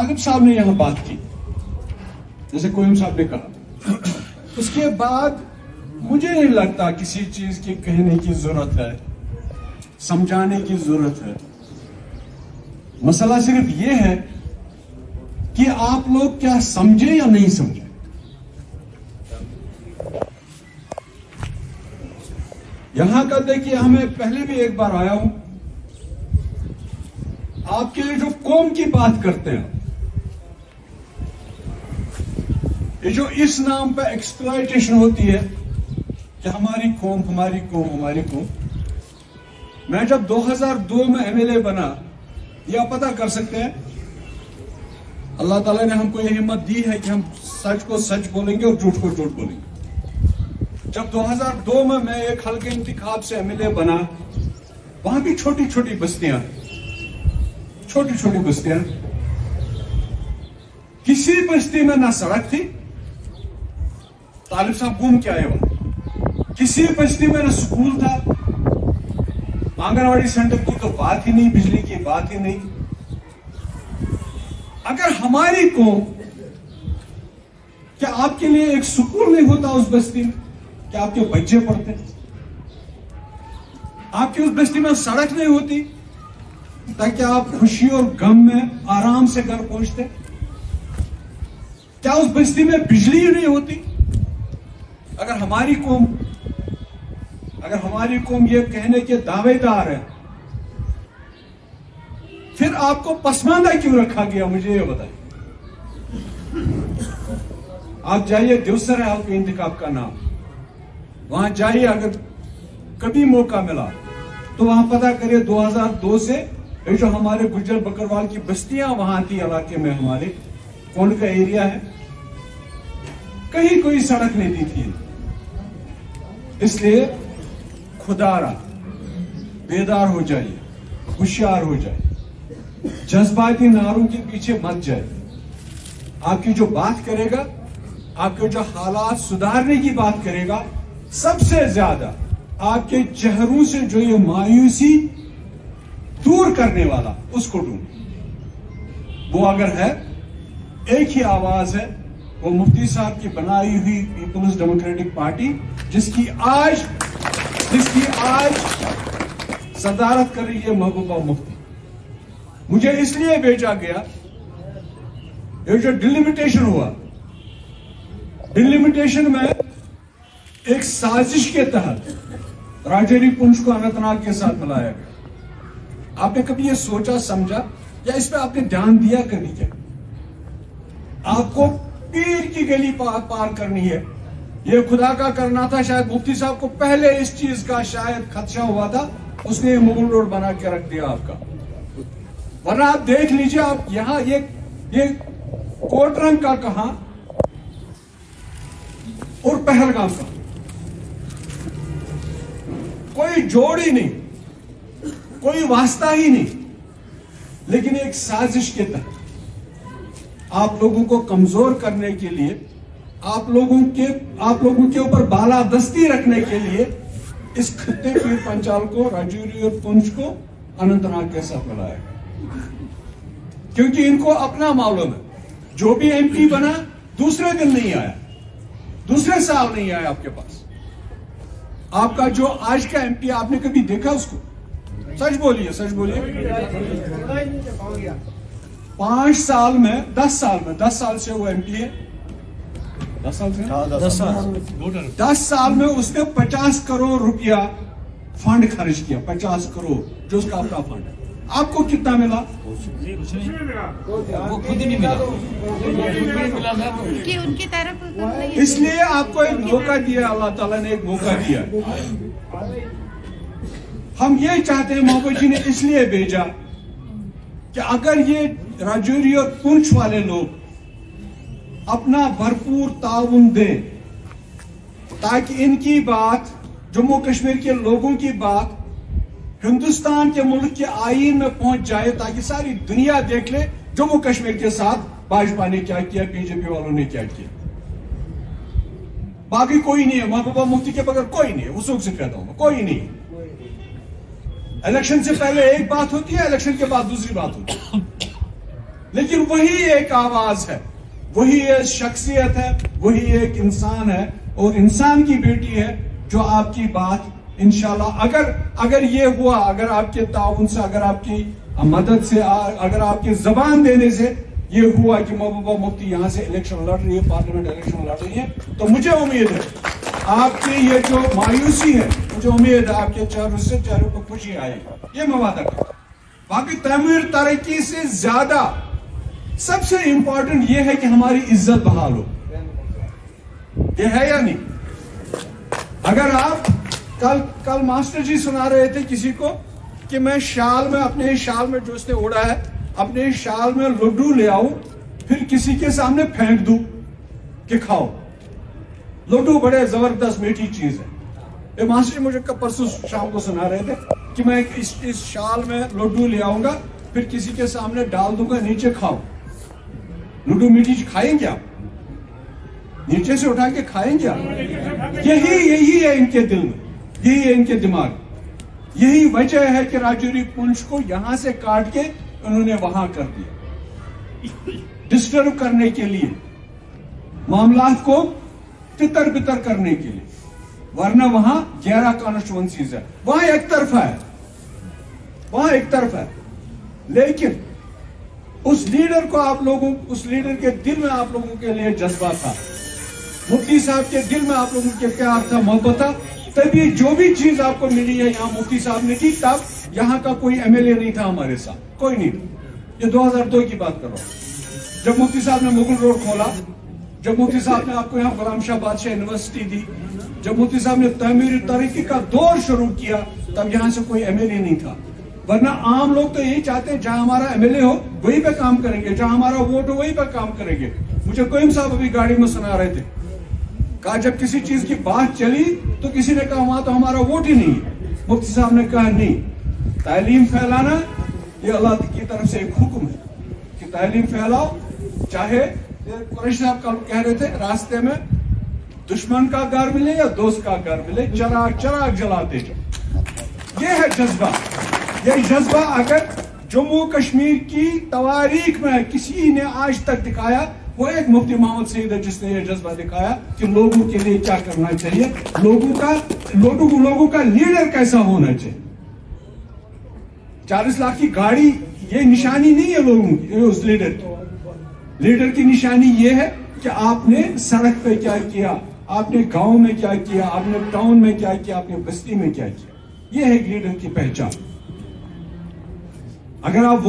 तालिब साहब ने यहां बात की, जैसे कोयम साहब ने कहा, उसके बाद मुझे नहीं लगता किसी चीज की कहने की जरूरत है, समझाने की जरूरत है। मसला सिर्फ ये है कि आप लोग क्या समझे या नहीं समझे। यहां का देखिए, हमें पहले भी एक बार आया हूं, आपके जो कौम की बात करते हैं, ये जो इस नाम पे एक्सप्लॉयटेशन होती है कि हमारी कौम हमारी कौम हमारी कौम। मैं जब 2002 में एमएलए बना, ये आप पता कर सकते हैं, अल्लाह ताला ने हमको ये हिम्मत दी है कि हम सच को सच बोलेंगे और झूठ को झूठ बोलेंगे। जब 2002 में मैं एक हल्के इंतखाब से एमएलए बना, वहां भी छोटी छोटी बस्तियां, छोटी छोटी बस्तियां, किसी बस्ती में ना सड़क थी, तालिब साहब घूम के आए वहां, किसी बस्ती में ना स्कूल था, आंगनवाड़ी सेंटर की तो बात ही नहीं, बिजली की बात ही नहीं। अगर हमारी कौम, क्या आपके लिए एक स्कूल नहीं होता उस बस्ती में? क्या आपके बच्चे पढ़ते? आपकी उस बस्ती में सड़क नहीं होती ताकि आप खुशी और गम में आराम से घर पहुंचते? क्या उस बस्ती में बिजली ही नहीं होती? अगर हमारी कौम ये कहने के दावेदार है, फिर आपको पसमानदा क्यों रखा गया, मुझे ये बताइए। आप जाइए, देवसर है आपके इंतखाब का नाम, वहां जाइए, अगर कभी मौका मिला तो वहां पता करिए 2002 से ये जो हमारे गुज्जर बकरवाल की बस्तियां वहां थी इलाके में, हमारे कौन का एरिया है, कहीं कोई सड़क नहीं दी थी। इसलिए खुदारा बेदार हो जाइए, होशियार हो जाइए, जज्बाती नारों के पीछे मत जाइए। आपकी जो बात करेगा, आपके जो हालात सुधारने की बात करेगा, सबसे ज्यादा आपके चेहरों से जो ये मायूसी दूर करने वाला, उसको ढूंढ। वो अगर है, एक ही आवाज है, वो मुफ्ती साहब की बनाई हुई पीपल्स डेमोक्रेटिक पार्टी, जिसकी आज सदारत कर रही है महबूबा मुफ्ती। मुझे इसलिए भेजा गया, ये जो डिलिमिटेशन हुआ, डिलिमिटेशन में एक साजिश के तहत राजौरी पुंछ को अनंतनाग के साथ मिलाया गया। आपने कभी ये सोचा समझा, या इस पे आपने ध्यान दिया कभी? क्या आपको पीर की गली पार करनी है, ये खुदा का करना था। शायद मुफ्ती साहब को पहले इस चीज का शायद खदशा हुआ था, उसने ये मुगल रोड बना के रख दिया आपका। वरना आप देख लीजिए, आप यहां ये कोटरंग का कहां और पहलगाम का कोई जोड़ ही नहीं, कोई वास्ता ही नहीं, लेकिन एक साजिश के तहत आप लोगों को कमजोर करने के लिए, आप लोगों के ऊपर बालादस्ती रखने के लिए इस खत्ते पीर पंचाल को, राजौरी और पुंछ को अनंतनाग के साथ मिलाया, क्योंकि इनको अपना मालूम है, जो भी एमपी बना दूसरे दिन नहीं आया, दूसरे साल नहीं आया आपके पास। आपका जो आज का एमपी, आपने कभी देखा उसको? सच बोलिए, सच बोलिए। 5 साल में 10 साल से वो एमपी है। 10 साल में उसने 50 करोड़ रुपया फंड खर्च किया, 50 करोड़ जो उसका अपना फंड है। आपको कितना मिला? वो खुद ही नहीं मिला, उनकी तरफ। इसलिए आपको एक मौका दिया, अल्लाह ताला ने एक मौका दिया। हम ये चाहते हैं, मोहब्बत जी ने इसलिए भेजा कि अगर ये राजौरी और पुंछ वाले लोग अपना भरपूर ताउन दें, ताकि इनकी बात, जम्मू कश्मीर के लोगों की बात हिंदुस्तान के मुल्क के आईन में पहुंच जाए, ताकि सारी दुनिया देख ले जम्मू कश्मीर के साथ भाजपा ने क्या किया, बीजेपी वालों ने क्या किया। बाकी कोई नहीं है, महबूबा मुफ्ती के बगैर कोई नहीं है, वसूख से कहता हूं, कोई नहीं है। इलेक्शन से पहले एक बात होती है, इलेक्शन के बाद दूसरी बात होती है। لیکن وہی ایک آواز ہے, وہی ایک شخصیت ہے, وہی ایک انسان ہے, اور انسان کی بیٹی ہے جو آپ کی بات انشاءاللہ اگر یہ ہوا, اگر آپ کے تعاون سے, اگر آپ کی مدد سے, اگر آپ کی زبان دینے سے یہ ہوا کہ محبوبہ مفتی یہاں سے الیکشن لڑ رہی ہے, پارلیمنٹ الیکشن لڑ رہی ہے, تو مجھے امید ہے آپ کی یہ جو مایوسی ہے, مجھے امید ہے آپ کے چہروں پر خوشی آئے گی, یہ میں وعدہ کرتا ہوں. باقی تعمیر ترقی سے زیادہ سب سے امپورٹنٹ یہ ہے کہ ہماری عزت بحال ہو. یہ ہے یا نہیں؟ اگر آپ کل ماسٹر جی سنا رہے تھے کسی کو کہ میں اپنے شال میں جو اس نے اوڑا ہے, اپنے شال میں لڈو لے آؤں, پھر کسی کے سامنے پھینک دوں کہ کھاؤ. لڈو بڑے زبردست میٹھی چیز ہے. یہ ماسٹر جی مجھے پرسوں شام کو سنا رہے تھے کہ میں اس شال میں لڈو لے آؤں گا, پھر کسی کے سامنے ڈال دوں گا, نیچے کھاؤ. لڈو میٹھی کھائیں گے آپ؟ نیچے سے اٹھا کے کھائیں گے آپ؟ یہی ہے ان کے دل میں, یہی ہے ان کے دماغ. یہی وجہ ہے کہ راجوری پنچ کو یہاں سے کاٹ کے انہوں نے وہاں کر دیا, ڈسٹرب کرنے کے لیے, معاملات کو تتر بتر کرنے کے لیے. ورنہ وہاں 11 کانسٹیچوئنسیز ہے, وہاں ایک طرف ہے, لیکن اس لیڈر کو اس لیڈر کے دل میں آپ لوگوں کے لیے جذبہ تھا, مفتی صاحب کے دل میں آپ لوگوں کے پیار تھا, محبت تھا, تبھی جو بھی چیز آپ کو ملی ہے یہاں مفتی صاحب نے کی. تب یہاں کا کوئی ایم ایل اے نہیں تھا ہمارے ساتھ, کوئی نہیں. یہ 2002 کی بات کر رہا ہوں, جب مفتی صاحب نے مغل روڈ کھولا, جب مفتی صاحب نے آپ کو یہاں غلام شاہ بادشاہ یونیورسٹی دی, جب مفتی صاحب نے تعمیر ترقی کا دور شروع کیا, تب یہاں سے کوئی ایم ایل اے نہیں تھا. ورنہ عام لوگ تو یہی چاہتے ہیں جہاں ہمارا ایم ایل اے ہو وہی پہ کام کریں گے, جہاں ہمارا ووٹ ہو وہی پہ کام کریں گے. مجھے کوئم صاحب ابھی گاڑی میں سنا رہے تھے, کہا جب کسی چیز کی بات چلی تو کسی نے کہا وہاں تو ہمارا ووٹ ہی نہیں. مفتی صاحب نے کہا نہیں, تعلیم پھیلانا یہ اللہ کی طرف سے ایک حکم ہے کہ تعلیم پھیلاؤ, چاہے قریش صاحب کل کہہ رہے تھے راستے میں دشمن کا گھر ملے یا دوست کا گھر ملے, چراغ جلاتے جاؤ. یہ ہے جذبہ. یہ جذبہ اگر جموں کشمیر کی تواریخ میں کسی نے آج تک دکھایا, وہ ایک مفتی محمد سعید ہے جس نے یہ جذبہ دکھایا کہ لوگوں کے لیے کیا کرنا چاہیے, لوگوں کا لیڈر کیسا ہونا چاہیے. 40 لاکھ کی گاڑی یہ نشانی نہیں ہے لوگوں کی, اس لیڈر کی نشانی یہ ہے کہ آپ نے سڑک پہ کیا کیا, آپ نے گاؤں میں کیا کیا, آپ نے ٹاؤن میں کیا کیا, آپ نے بستی میں کیا کیا. یہ ہے ایک لیڈر کی پہچان. اگر آپ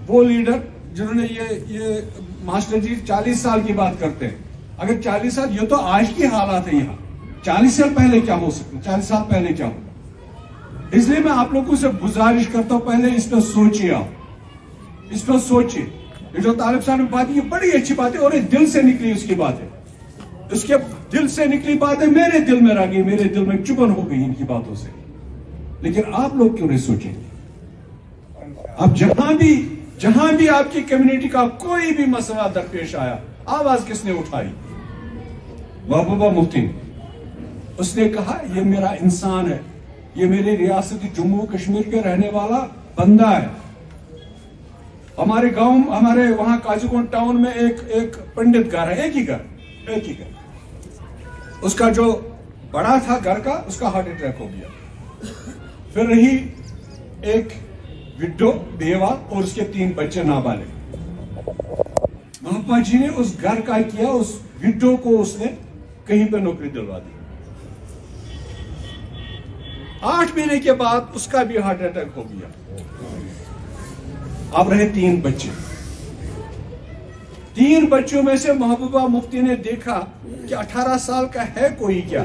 وہ لیڈر جنہوں نے یہ ماسٹر جی 40 سال کی بات کرتے ہیں, اگر 40 سال, یہ تو آج کی حالات ہے یہاں, 40 سال پہلے کیا ہو سکتا, 40 سال پہلے کیا ہو. اس لیے میں آپ لوگوں سے گزارش کرتا ہوں پہلے اس پہ سوچیے, آپ اس پہ سوچیے. یہ جو طالب صاحب نے بات کی بڑی اچھی بات ہے, اور یہ دل سے نکلی اس کی بات ہے, اس کے دل سے نکلی بات ہے, میرے دل میں رہ گئی, میرے دل میں چبن ہو گئی ان کی باتوں سے. لیکن آپ لوگ کیوں نہیں سوچیں گے؟ اب جہاں بھی آپ کی کمیونٹی کا کوئی بھی مسئلہ درپیش آیا, آواز کس نے اٹھائی؟ محبوبہ مفتی. اس نے کہا یہ میرا انسان ہے, یہ میرے ریاست جموں کشمیر کے رہنے والا بندہ ہے. ہمارے گاؤں, ہمارے وہاں کاجیگونڈ ٹاؤن میں ایک پنڈت گھر ہے, ایک ہی گھر. اس کا جو بڑا تھا گھر کا, اس کا ہارٹ اٹیک ہو گیا. پھر رہی ایک وڈو, بیوہ, اور اس کے 3 بچے نابالغ. محبوبہ جی نے اس گھر کا کیا, اس وڈو کو اس نے کہیں پہ نوکری دلوا دی. 8 مہینے کے بعد اس کا بھی ہارٹ اٹیک ہو گیا. اب رہے 3 بچے. 3 بچوں میں سے محبوبہ مفتی نے دیکھا کہ 18 سال کا ہے کوئی کیا,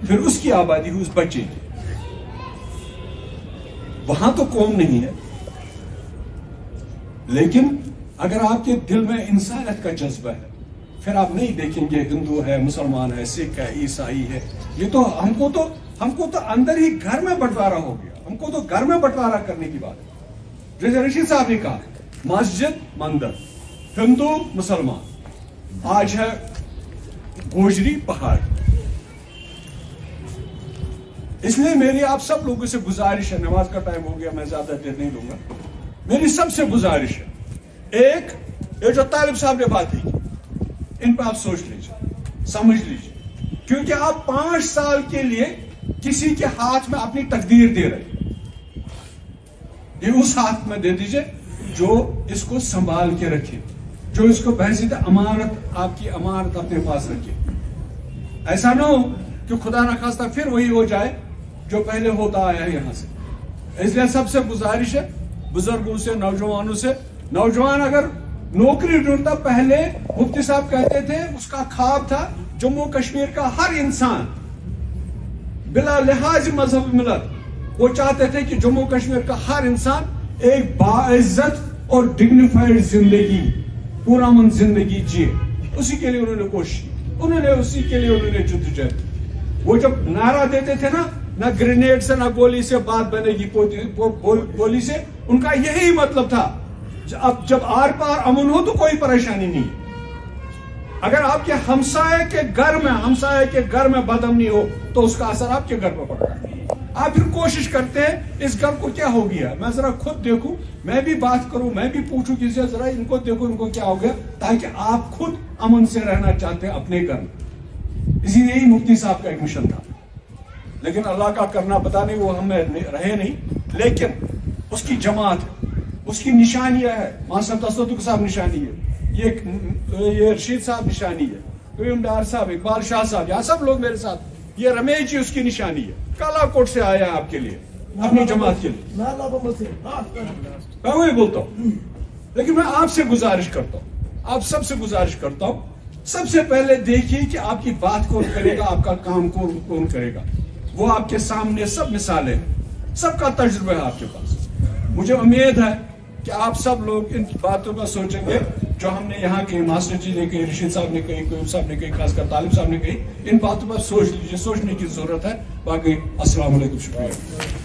پھر اس کی آبادی ہوئی اس بچے کی. وہاں تو قوم نہیں ہے, لیکن اگر آپ کے دل میں انسانیت کا جذبہ ہے, پھر آپ نہیں دیکھیں گے ہندو ہے, مسلمان ہے, سکھ ہے, عیسائی ہے. یہ تو ہم کو تو اندر ہی گھر میں بٹوارا ہو گیا. ہم کو تو گھر میں بٹوارا کرنے کی بات ہے. جیسے رشید صاحب نے کہا, مسجد مندر, ہندو مسلمان, آج ہے گوجری پہاڑ. اس لیے میری آپ سب لوگوں سے گزارش ہے, نماز کا ٹائم ہو گیا, میں زیادہ دیر نہیں لوں گا. मेरी सबसे गुजारिश है, एक ये जो तालिब साहब ने बातें की, इन पर आप सोच लीजिए, समझ लीजिए, क्योंकि आप 5 साल के लिए किसी के हाथ में अपनी तकदीर दे रहे हैं। ये उस हाथ में दे दीजिए जो इसको संभाल के रखे, जो इसको बहसीत अमानत, आपकी अमानत अपने पास रखे। ऐसा ना हो कि खुदा न खास्ता फिर वही हो जाए जो पहले होता आया है यहां से। इसलिए सबसे गुजारिश है बुजुर्गों से, नौजवानों से, नौजवान अगर नौकरी ढूंढता, पहले मुफ्ती साहब कहते थे उसका ख्वाब था जम्मू कश्मीर का हर इंसान बिला लिहाज मजहब मिलत, वो चाहते थे कि जम्मू कश्मीर का हर इंसान एक बाइज्जत और डिग्निफाइड जिंदगी, पुरअमन जिंदगी जिए। उसी के लिए उन्होंने कोशिश की, उसी के लिए उन्होंने जद्दोजहद। वो जब नारा देते थे ना ग्रेनेड से ना गोली से बात बनेगी, गोली से, उनका यही मतलब था। अब जब आर पार अमन हो तो कोई परेशानी नहीं है। अगर आपके हमसाये के घर में बदअमनी हो तो उसका असर आपके घर पर पड़ता है। आप फिर कोशिश करते हैं इस घर को क्या हो गया, मैं जरा खुद देखूं, मैं भी बात करूं, मैं भी पूछूं किसी से, जरा इनको देखो इनको क्या हो गया, ताकि आप खुद अमन से रहना चाहते हैं अपने घर में। इसीलिए यही मुफ्ती साहब का एक मिशन था। लेकिन अल्लाह का करना पता नहीं, वो हमें रहे नहीं, लेकिन उसकी जमात, उसकी निशानियां है। मास्टर तसद्दुक साहब निशानी है, ये रशीद साहब निशानी है, क्रीम डार साहब, इकबाल शाह साहब, यहाँ सब लोग मेरे साथ, ये रमेश जी उसकी निशानी है। काला कोट से आया है आपके लिए, अपनी जमात के लिए, मैं वही बोलता हूँ। लेकिन मैं आपसे गुजारिश करता हूँ, आप सबसे गुजारिश करता हूँ, सबसे पहले देखिए कि आपकी बात कौन करेगा, आपका काम कौन करेगा। वो आपके सामने सब मिसालें हैं, सबका तजुर्बा है आपके पास। मुझे उम्मीद है कि आप सब लोग इन बातों पर सोचेंगे जो हमने यहाँ कही, मास्टर जी ने कही, रशीद साहब ने कही, कोई साहब ने कही, खासकर तालिब साहब ने कही। इन बातों पर सोच लीजिए, सोचने की जरूरत है। बाकी अस्सलाम वालेकुम, शुक्रिया।